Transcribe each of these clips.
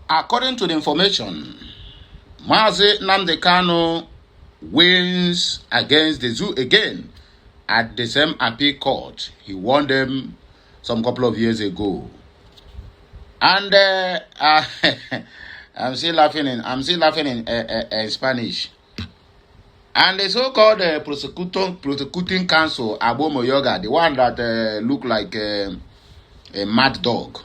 According to the information, Mazi Nnamdi Kanu wins against the ZUU again at the same appeal court. He won them some couple of years ago. And I'm still laughing in Spanish. And the so-called prosecuting counsel, Abomo Yoga, the one that looked like a mad dog,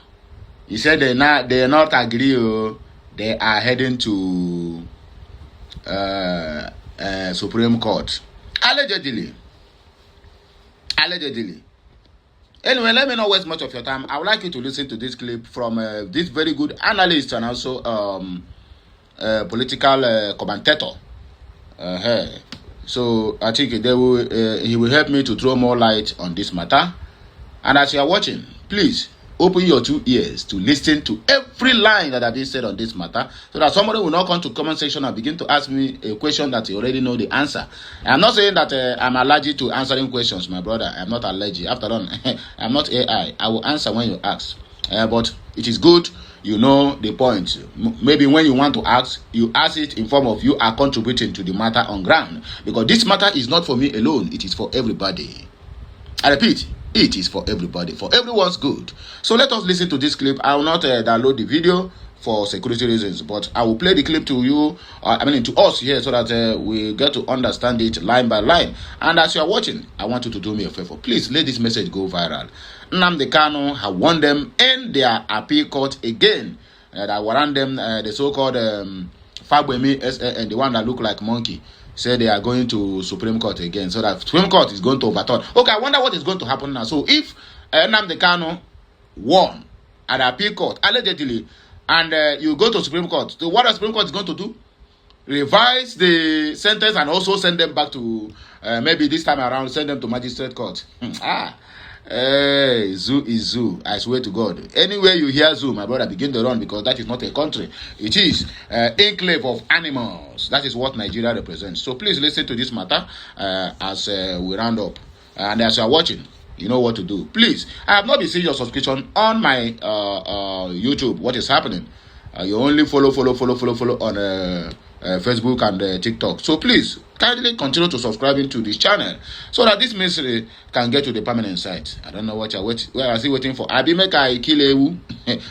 he said they not agree. They are heading to Supreme Court. Allegedly. Anyway, let me not waste much of your time. I would like you to listen to this clip from this very good analyst and also political commentator. So I think he will help me to throw more light on this matter. And as you are watching, please open your 2 ears to listen to every line that has been said on this matter, so that somebody will not come to comment section and begin to ask me a question that you already know the answer. I'm not saying that I'm allergic to answering questions, my brother. I'm not allergic. After all, I'm not AI. I will answer when you ask. But it is good you know the point. Maybe when you want to ask, you ask it in form of you are contributing to the matter on ground. Because this matter is not for me alone. It is for everybody. I repeat, it is for everybody, for everyone's good. So let us listen to this clip. I will not download the video for security reasons, but I will play the clip to you, to us here, so that we get to understand it line by line. And as you are watching, I want you to do me a favor. Please let this message go viral. Nnamdi Kanu have won them in their appeal court again. That warrant them, the so-called Fagbemi and the one that look like monkey, say they are going to Supreme Court again. So that Supreme Court is going to overturn. Okay, I wonder what is going to happen now. So if Nnamdi Kanu won at the appeal court, allegedly, and you go to Supreme Court, so what the Supreme Court is going to do? Revise the sentence and also send them back to, maybe this time around, send them to magistrate court. Hey, ZUU is ZUU. I swear to God. Anywhere you hear ZUU, my brother, begin to run, because that is not a country. It is enclave of animals. That is what Nigeria represents. So please listen to this matter as we round up. And as you are watching, you know what to do. Please, I have not been seeing your subscription on my YouTube. What is happening? You only follow on Facebook and TikTok. So please, kindly continue to subscribing to this channel, so that this mystery can get to the permanent site. I don't know what you're waiting. Where are you waiting for? I be make I kill ewu.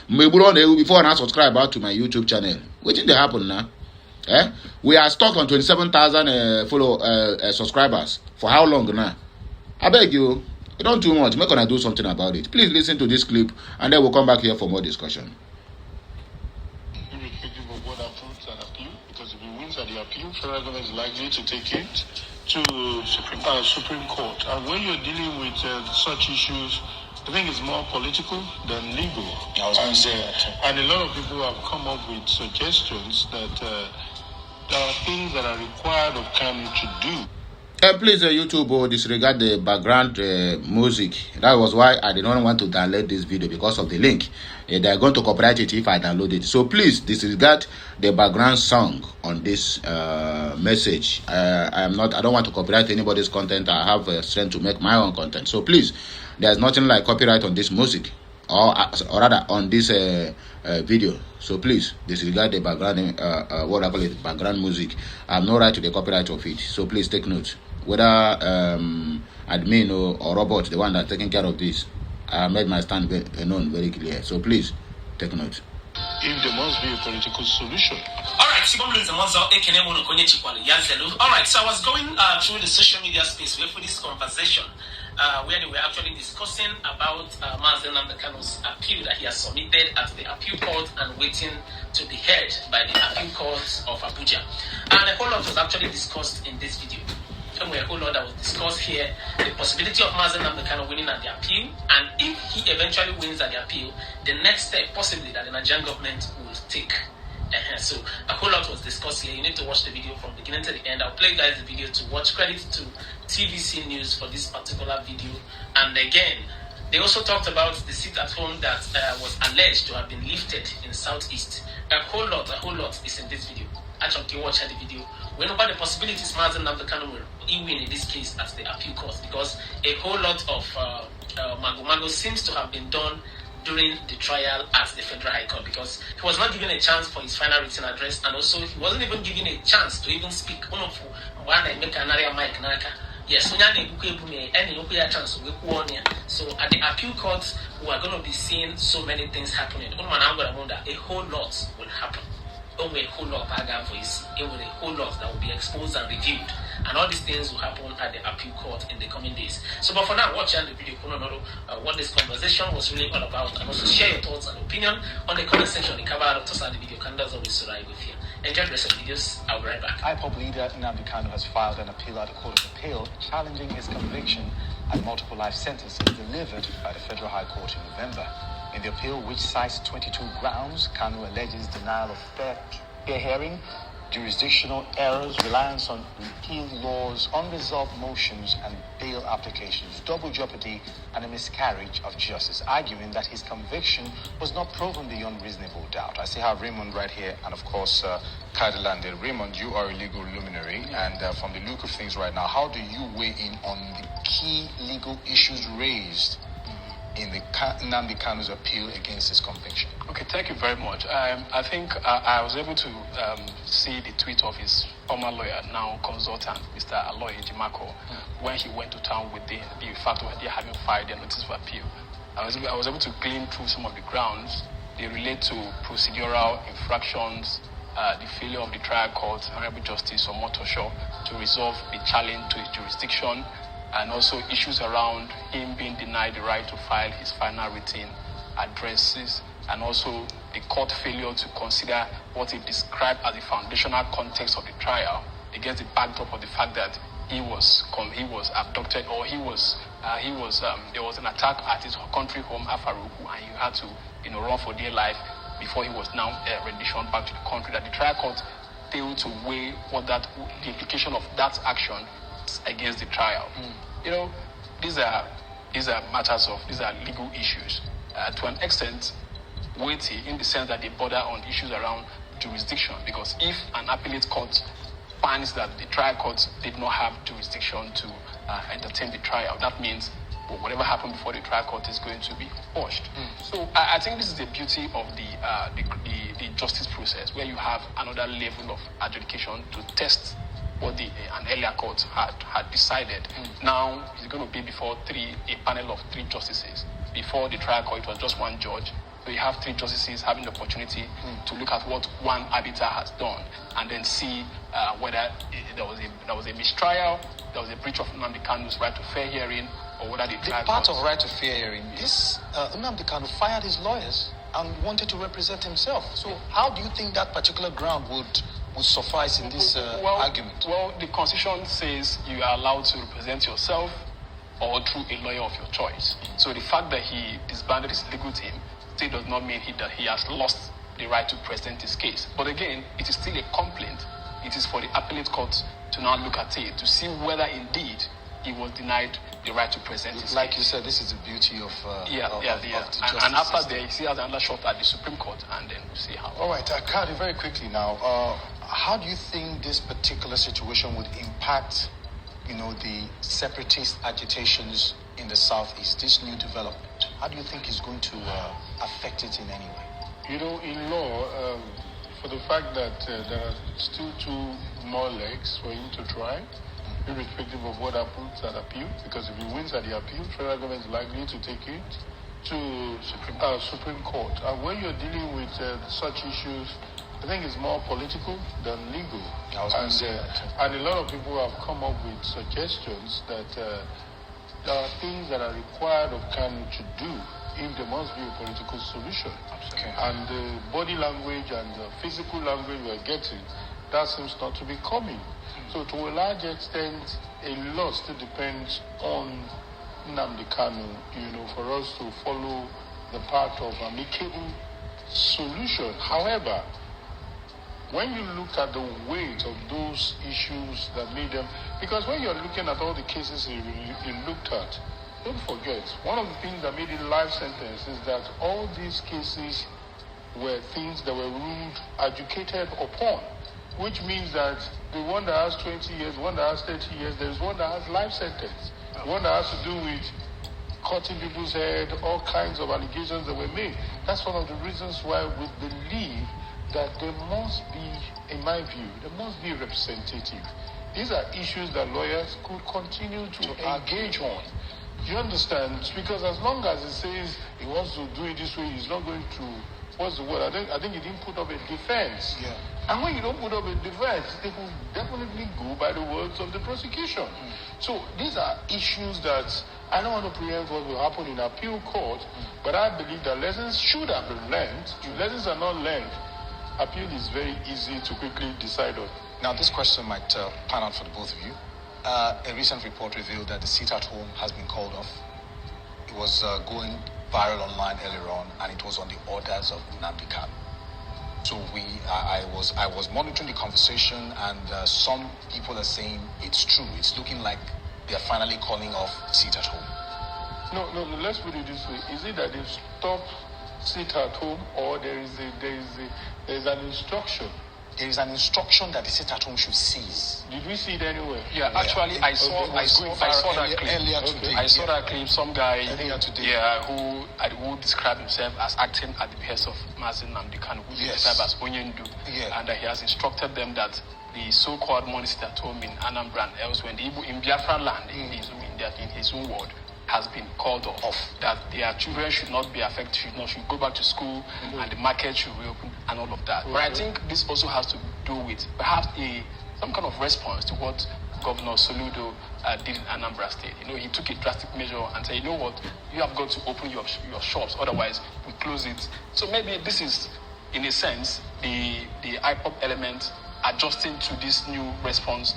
Maybe on ewu before I subscribe out to my YouTube channel. Waiting to happen now. We are stuck on 27,000 subscribers. For how long now? I beg you. You don't do much. We're gonna do something about it. Please listen to this clip, and then we'll come back here for more discussion. Irrespective of what happens and appeal, because if he wins at the appeal, federal government is likely to take it to Supreme Court. And when you're dealing with such issues, I think it's more political than legal. And a lot of people have come up with suggestions that there are things that are required of Kanu to do. Please, YouTube, disregard the background music. That was why I did not want to download this video, because of the link. They are going to copyright it if I download it. So please disregard the background song on this message. I don't want to copyright anybody's content. I have strength to make my own content. So please, there's nothing like copyright on this music, or rather on this video. So please disregard the background, what I call it, background music. I have no right to the copyright of it. So please take note. Whether admin or robot, the one that's taking care of this, I made my stand known very clear. So please take note. If there must be a political solution. Alright, so I was going through the social media space for this conversation, where they were actually discussing about Mazi Nnamdi Kanu's appeal that he has submitted at the appeal court and waiting to be heard by the appeal court of Abuja. And a whole lot was actually discussed in this video. A whole lot that was discussed here, the possibility of Mazi Nnamdi Kanu winning at the appeal, and if he eventually wins at the appeal, the next step possibly that the Nigerian government will take. So a whole lot was discussed here. You need to watch the video from beginning to the end. I'll play you guys the video to watch. Credit to TVC News for this particular video. And again, they also talked about the seat at home that was alleged to have been lifted in Southeast. A whole lot is in this video. Actually, watch the video. We know about the possibilities Mazi Nnamdi Kanu will win in this case at the appeal court, because a whole lot of mago seems to have been done during the trial at the Federal High Court, because he was not given a chance for his final written address, and also he wasn't even given a chance to even speak. Yes, so at the appeal court, we are going to be seeing so many things happening. A whole lot will happen. Only a whole lot of voice, a whole lot that will be exposed and reviewed, and all these things will happen at the appeal court in the coming days. So, but for now, watch the video, what this conversation was really all about, and also share your thoughts and opinion on the comment section. The cover of the video can always arrive with you. Enjoy the rest of the videos. I'll be right back. IPOB leader Nnamdi Kanu has filed an appeal at the Court of Appeal challenging his conviction and multiple life sentences delivered by the Federal High Court in November. In the appeal, which cites 22 grounds, Kanu alleges denial of fair hearing, jurisdictional errors, reliance on repeal laws, unresolved motions and bail applications, double jeopardy, and a miscarriage of justice, arguing that his conviction was not proven beyond reasonable doubt. I see how Raymond right here, and of course, Kadilande. Raymond, you are a legal luminary, and from the look of things right now, how do you weigh in on the key legal issues raised in the Nnamdi Kanu's appeal against his conviction? Okay, thank you very much. I think I was able to see the tweet of his former lawyer, now consultant, Mr. Aloy Ejimako, when he went to town with the fact that they having filed their notice of appeal. I was able to glean through some of the grounds. They relate to procedural infractions, the failure of the trial court, Honorable Justice Omotosho, to resolve the challenge to his jurisdiction, and also issues around him being denied the right to file his final written addresses, and also the court failure to consider what he described as the foundational context of the trial against the backdrop of the fact that he was abducted, or there was an attack at his country home, Afaruku, and he had to run for dear life before he was now renditioned back to the country. That the trial court failed to weigh the implication of that action against the trial. These are legal issues to an extent weighty, in the sense that they border on issues around jurisdiction, because if an appellate court finds that the trial court did not have jurisdiction to entertain the trial, that means whatever happened before the trial court is going to be quashed. So I think this is the beauty of the justice process, where you have another level of adjudication to test what an earlier court had decided. Now it's going to be before a panel of 3 justices. Before the trial court, it was just 1 judge. So you have 3 justices having the opportunity to look at what one arbiter has done, and then see whether there was a mistrial, there was a breach of Nnamdi Kanu's right to fair hearing, or whether the trial part of right to fair hearing. This Nnamdi Kanu fired his lawyers and wanted to represent himself. So how do you think that particular ground would suffice in this argument? Well, the Constitution says you are allowed to represent yourself or through a lawyer of your choice. So the fact that he disbanded his legal team still does not mean that he has lost the right to present his case. But again, it is still a complaint. It is for the appellate court to now look at it to see whether indeed he was denied the right to present his like case. You said, this is the beauty of the and after that, he still has another shot at the Supreme Court, and then we'll see how. All right, Kadi, very quickly now, how do you think this particular situation would impact, the separatist agitations in the southeast, this new development? How do you think it's going to affect it in any way? In law, for the fact that there are still 2 more legs for him to try, irrespective of what happens at appeal, because if he wins at the appeal, federal government is likely to take it to Supreme Court. And when you're dealing with such issues, I think it's more political than legal. And a lot of people have come up with suggestions that there are things that are required of Kanu to do if there must be a political solution. Okay. And the body language and the physical language we're getting, that seems not to be coming. So to a large extent, a lot still depends on Nnamdi Kanu, for us to follow the path of amicable solution. However, when you look at the weight of those issues that made them, because when you're looking at all the cases he looked at, don't forget, one of the things that made it life sentence is that all these cases were things that were ruled adjudicated upon, which means that the one that has 20 years, one that has 30 years, there's one that has life sentence. One that has to do with cutting people's head, all kinds of allegations that were made. That's one of the reasons why we believe that there must be, in my view, there must be a representative. These are issues that lawyers could continue to engage on. You understand? Because as long as he says he wants to do it this way, he's not going to, what's the word? I think he didn't put up a defense. Yeah. And when you don't put up a defense, they will definitely go by the words of the prosecution. So these are issues that I don't want to preempt what will happen in appeal court, but I believe that lessons should have been learned. If lessons are not learned, appeal is very easy to quickly decide on. Now, this question might pan out for the both of you. A recent report revealed that the seat at home has been called off. It was going viral online earlier on, and it was on the orders of Nnamdi Kanu. So I was monitoring the conversation, and some people are saying it's true. It's looking like they're finally calling off seat at home. No, let's put it this way. Is it that they've stopped sit at home, or there is an instruction? There is an instruction that the sit at home should cease. Did we see it anywhere? Yeah, actually, I saw that clip earlier today. I saw that clip. Some guy, earlier today. who described himself as acting at the behest of Mazi Nnamdi Kanu, who is described as Onyendu, and he has instructed them that the so-called money sit at home in Anambra and elsewhere, in Biafra land, in his own word, has been called off. That their children should not be affected, should go back to school, and the market should reopen, and all of that. But I think this also has to do with perhaps some kind of response to what Governor Soludo did in Anambra State. He took a drastic measure and said, you know what, you have got to open your shops, otherwise we close it. So maybe this is, in a sense, the IPOP element adjusting to this new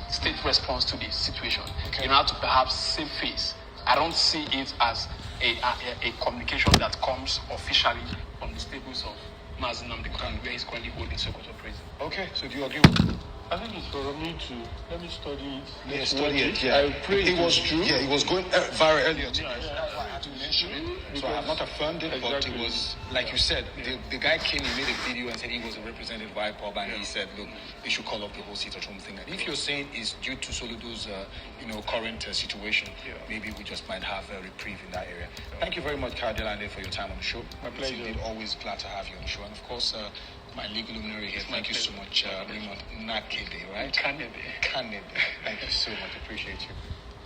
state response to the situation, in order to perhaps save face. I don't see it as a communication that comes officially from the stables of Mazi Nnamdi Kanu, where he's currently holding Sokoto prison. Okay, so do you agree with me? I think it's for me to let me study it. Study it. Yeah, I pray it was true. Yeah, it was going viral earlier today. I had to mention it. So I have not affirmed it, but it was, like you said, the guy came, he made a video and said he was a representative of IPOB, and he said, look, they should call up the whole seat at home thing. And if you're saying it's due to Soludo's, current situation, maybe we just might have a reprieve in that area. Thank you very much, Kardilande, for your time on the show. My pleasure. It's indeed always glad to have you on the show. And of course, my legal luminary here, thank you so much, Raymond Nakede, right? Kanede. Thank you so much, appreciate you.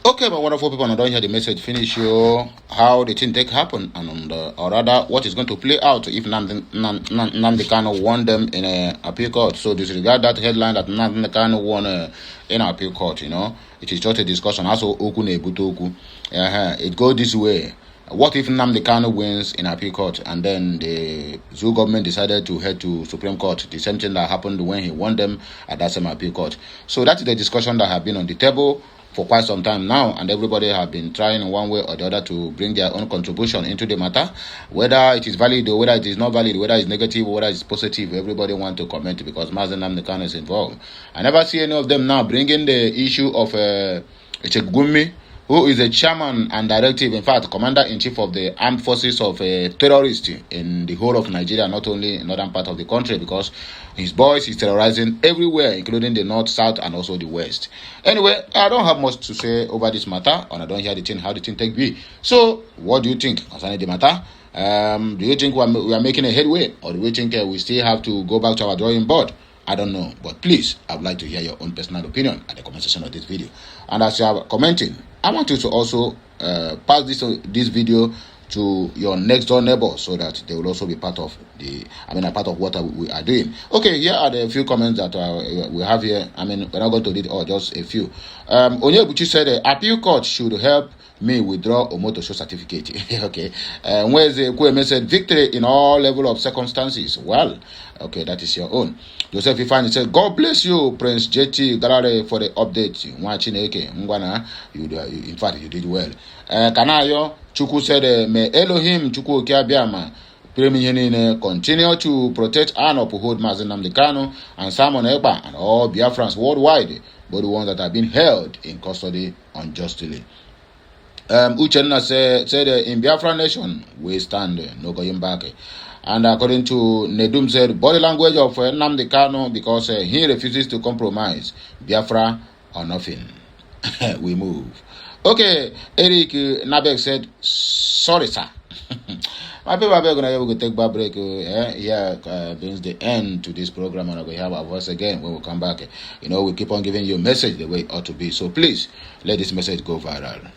Okay, my wonderful people, and I don't hear the message finish you how the thing take happen, and or rather what is going to play out if Nnamdi Kanu won them in a appeal court. So disregard that headline that Nnamdi Kanu won in appeal court. It is just a discussion. Also, oku na ebuto oku. It goes this way. What if Nnamdi Kanu wins in appeal court, and then the ZUU government decided to head to Supreme Court? The same thing that happened when he won them at that same appeal court. So that is the discussion that has been on the table for quite some time now, and everybody have been trying in one way or the other to bring their own contribution into the matter, whether it is valid or whether it is not valid, whether it's negative or whether it's positive. Everybody want to comment because Mazi Nnamdi Kanu is involved. I never see any of them now bringing the issue of Echegumi, who is the chairman and directive, in fact, commander-in-chief of the armed forces of terrorists in the whole of Nigeria, not only in northern part of the country, because his boys is terrorizing everywhere, including the north, south, and also the west. Anyway, I don't have much to say over this matter, and I don't hear how the thing take be. So, what do you think concerning the matter? Do you think we are making a headway, or do you think we still have to go back to our drawing board? I don't know, but please, I would like to hear your own personal opinion at the comment section of this video. And as you are commenting, I want you to also pass this video to your next door neighbor so that they will also be part of part of what we are doing. Okay, here are the few comments that we have here. We're not going to read all, just a few. Onyebuchi said, appeal court should help me withdraw a motor show certificate. Okay. Mweze Kweme said, victory in all level of circumstances. Well, okay, that is your own. Joseph Ifani said, God bless you, Prince JT Galare, for the update. In fact, you did well. Kanayo Chuku said, may Elohim Chuku Kiabiama continue to protect and uphold Mazi Nnamdi Kanu and Simon Ekpa and all Biafrans worldwide, but the ones that have been held in custody unjustly. Uchenna said in Biafra nation we stand, no going back. And according to Nedum said, body language of Nnamdi Kanu, because he refuses to compromise. Biafra or nothing. We move. Okay, Eric Nabek said, sorry, sir. My people are going to take back break. Here brings the end to this program, and we have our voice again when we come back. We keep on giving you a message the way it ought to be. So please, let this message go viral.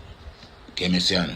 Kemesiano.